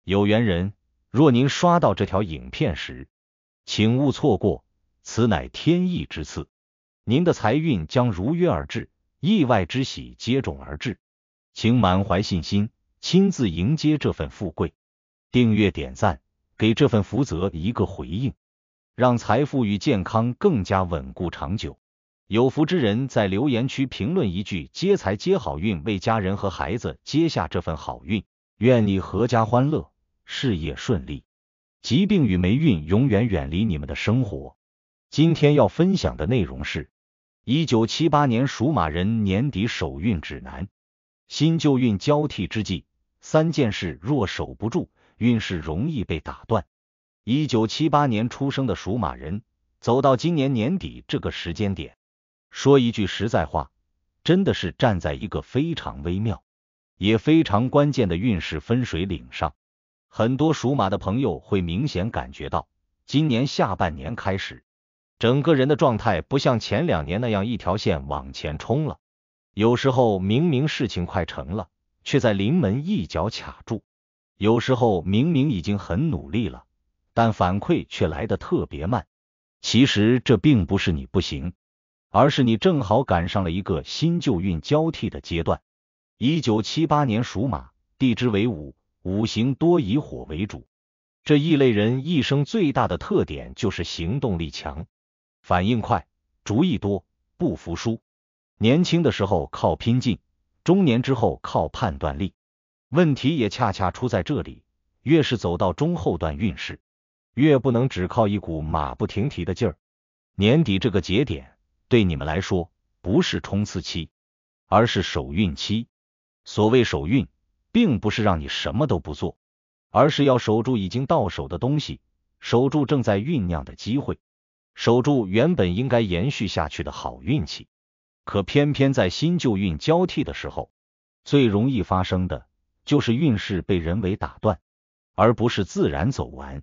有緣人，若您刷到這條影片時，請勿錯過，此乃天意之賜，您的財運將如約而至，意外之喜接踵而至，請滿懷信心，親自迎接這份富貴。訂閱點讚，給這份福澤一個回應，讓財富與健康更加穩固長久。有福之人在留言區評論一句接財接好運，為家人和孩子接下這份好運，願你闔家歡樂，事業順利，疾病與霉運永遠遠離你們的生活。今天要分享的內容是1978年屬馬人年底守運指南。新舊運交替之際，3件事若守不住，運勢容易被打斷。1978年出生的屬馬人，走到今年年底這個時間點，說一句實在話，真的是站在一個非常微妙也非常關鍵的運勢分水嶺上。很多屬馬的朋友會明顯感覺到，今年下半年開始，整個人的狀態不像前2年那樣一條線往前衝了，有時候明明事情快成了，卻在臨門一腳卡住，有時候明明已經很努力了，但反饋卻來得特別慢。其實這並不是你不行，而是你正好趕上了一個新舊運交替的階段。1978年屬馬，地支為午，五行多以火為主。這一類人一生最大的特點就是行動力強，反應快，主意多，不服輸。年輕的時候靠拼勁，中年之後靠判斷力。問題也恰恰出在這裡，越是走到中後段運勢，越不能只靠一股馬不停蹄的勁兒。年底這個節點，對你們來說不是衝刺期，而是守運期。所謂守運，並不是讓你什麼都不做，而是要守住已經到手的東西，守住正在醞釀的機會，守住原本應該延續下去的好運氣。可偏偏在新舊運交替的時候，最容易發生的就是運勢被人為打斷，而不是自然走完。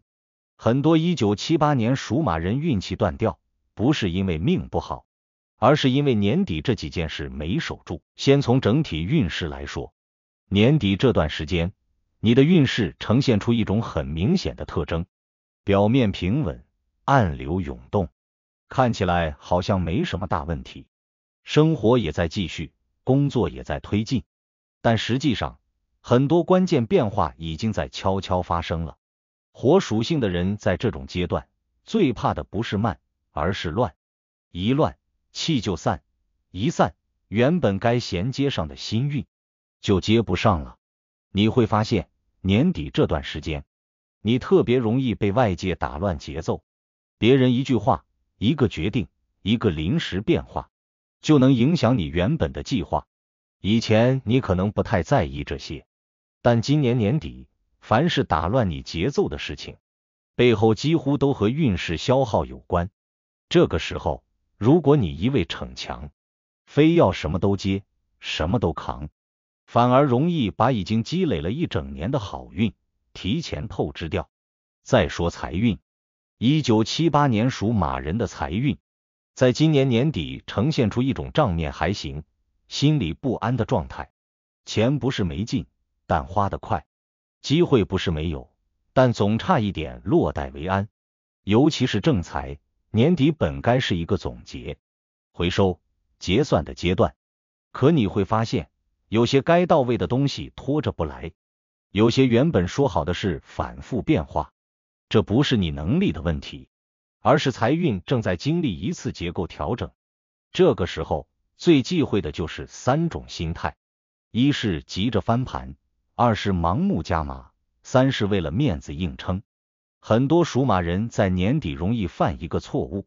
很多1978年屬馬人運氣斷掉，不是因為命不好，而是因為年底這幾件事沒守住。先從整體運勢來說，年底這段時間，你的運勢呈現出一種很明顯的特徵，表面平穩，暗流湧動，看起來好像沒什麼大問題，生活也在繼續，工作也在推進，但實際上，很多關鍵變化已經在悄悄發生了。火屬性的人在這種階段，最怕的不是慢，而是亂。一亂，氣就散；一散，原本該銜接上的新運就接不上了。你會發現，年底這段時間，你特別容易被外界打亂節奏，別人一句話、一個決定、一個臨時變化，就能影響你原本的計劃。以前你可能不太在意這些，但今年年底，凡是打亂你節奏的事情，背後幾乎都和運勢消耗有關。這個時候，如果你一味逞強，非要什麼都接，什麼都扛，反而容易把已經積累了一整年的好運提前透支掉。再說財運，1978年屬馬人的財運，在今年年底呈現出一種賬面還行，心裡不安的狀態。錢不是沒進，但花得快；機會不是沒有，但總差一點落袋為安。尤其是正財，年底本該是一個總結、回收、結算的階段，可你會發現，有些該到位的東西拖着不來，有些原本說好的事反覆變化。這不是你能力的問題，而是財運正在經歷一次結構調整。這個時候，最忌諱的就是3種心態：一是急着翻盤，二是盲目加碼，三是為了面子硬撐。很多屬馬人在年底容易犯一個錯誤，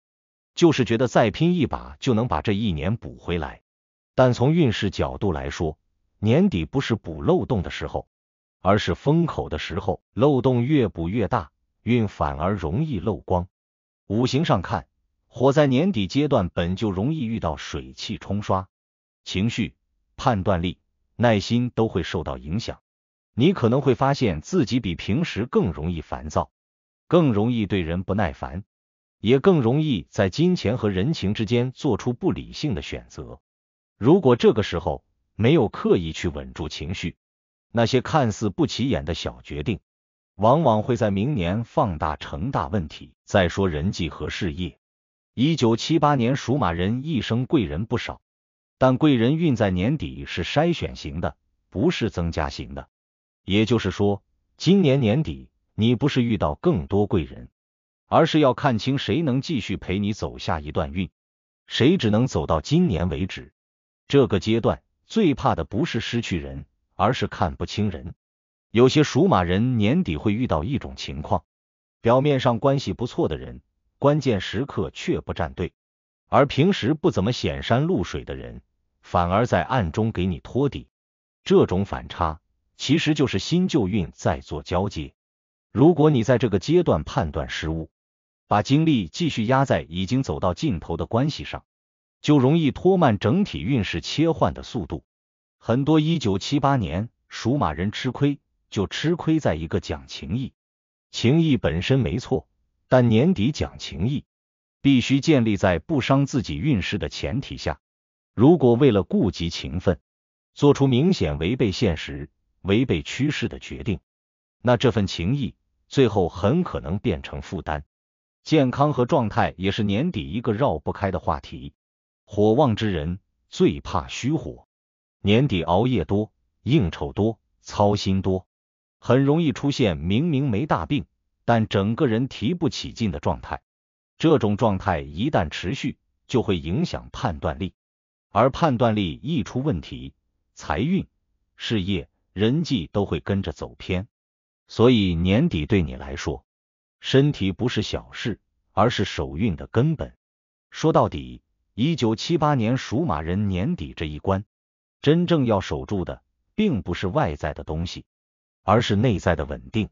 就是覺得再拼一把就能把這一年補回來。但從運勢角度來說，年底不是補漏洞的時候，而是封口的時候，漏洞越補越大，運反而容易漏光。五行上看，火在年底階段本就容易遇到水氣冲刷，情緒、判斷力、耐心都會受到影響。你可能会发现自己比平时更容易烦躁，更容易对人不耐煩，也更容易在金錢和人情之間做出不理性的選擇。如果這個時候沒有刻意去穩住情緒，那些看似不起眼的小決定，往往會在明年放大成大問題。再說人際和事業，1978年屬馬人一生貴人不少，但貴人運在年底是篩選型的，不是增加型的。也就是說，今年年底你不是遇到更多貴人，而是要看清誰能繼續陪你走下一段運，誰只能走到今年為止。這個階段最怕的不是失去人，而是看不清人。有些屬馬人年底會遇到一種情況，表面上關係不錯的人，關鍵時刻卻不站隊，而平時不怎麼顯山露水的人，反而在暗中給你托底。這種反差其實就是新舊運在做交接。如果你在這個階段判斷失誤，把精力繼續壓在已經走到盡頭的關係上，就容易拖慢整體運勢切換的速度。很多1978年屬馬人吃虧，就吃虧在一個講情義。情義本身沒錯，但年底講情義，必須建立在不傷自己運勢的前提下。如果為了顧及情分，做出明顯違背現實、違背趨勢的決定，那這份情義最後很可能變成負擔。健康和狀態也是年底一個繞不開的話題。火旺之人最怕虛火，年底熬夜多、應酬多、操心多，很容易出現明明沒大病，但整個人提不起勁的狀態。這種狀態一旦持續，就會影響判斷力，而判斷力一出問題，財運、事業、人際都會跟着走偏。所以年底對你來說，身體不是小事，而是守運的根本。說到底，1978年屬馬人年底這一關，真正要守住的，並不是外在的東西，而是內在的穩定。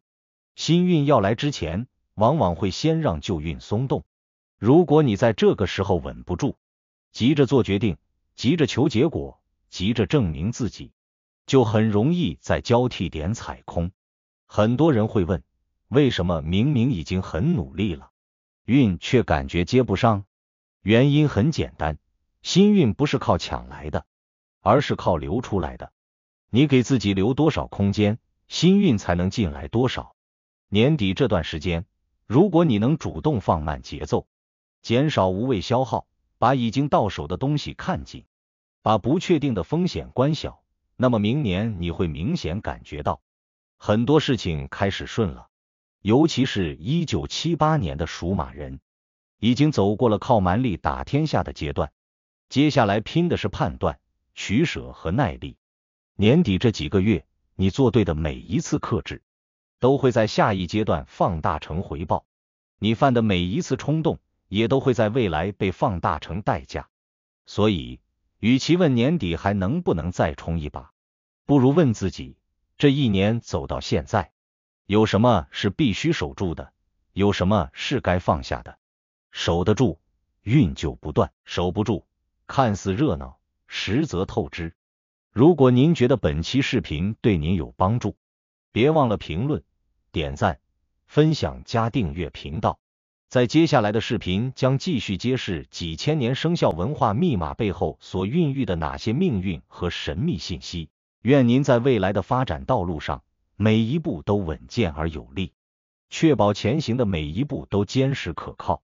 新運要來之前，往往會先讓舊運鬆動。如果你在這個時候穩不住，急着做決定，急着求結果，急着證明自己，就很容易在交替點踩空。很多人會問，為什麼明明已經很努力了，運卻感覺接不上？原因很簡單，新運不是靠搶來的，而是靠留出來的。你給自己留多少空間，新運才能進來多少。年底這段時間，如果你能主動放慢節奏，減少無謂消耗，把已經到手的東西看緊，把不確定的風險關小，那麼明年你會明顯感覺到很多事情開始順了。尤其是1978年的屬馬人，已經走過了靠蠻力打天下的階段，接下來拼的是判斷、取捨和耐力。年底這幾個月，你做對的每一次克制，都會在下一階段放大成回報。你犯的每一次衝動，也都會在未來被放大成代價。所以，與其問年底還能不能再衝一把，不如問自己，這一年走到現在，有什麼是必須守住的，有什麼是該放下的。守得住，運就不斷；守不住，看似熱鬧，實則透支。如果您覺得本期視頻對您有幫助，別忘了評論、點讚、分享加訂閱頻道。在接下來的視頻將繼續揭示幾千年生肖文化密碼背後所孕育的哪些命運和神秘信息。願您在未來的發展道路上，每一步都穩健而有力，確保前行的每一步都堅實可靠。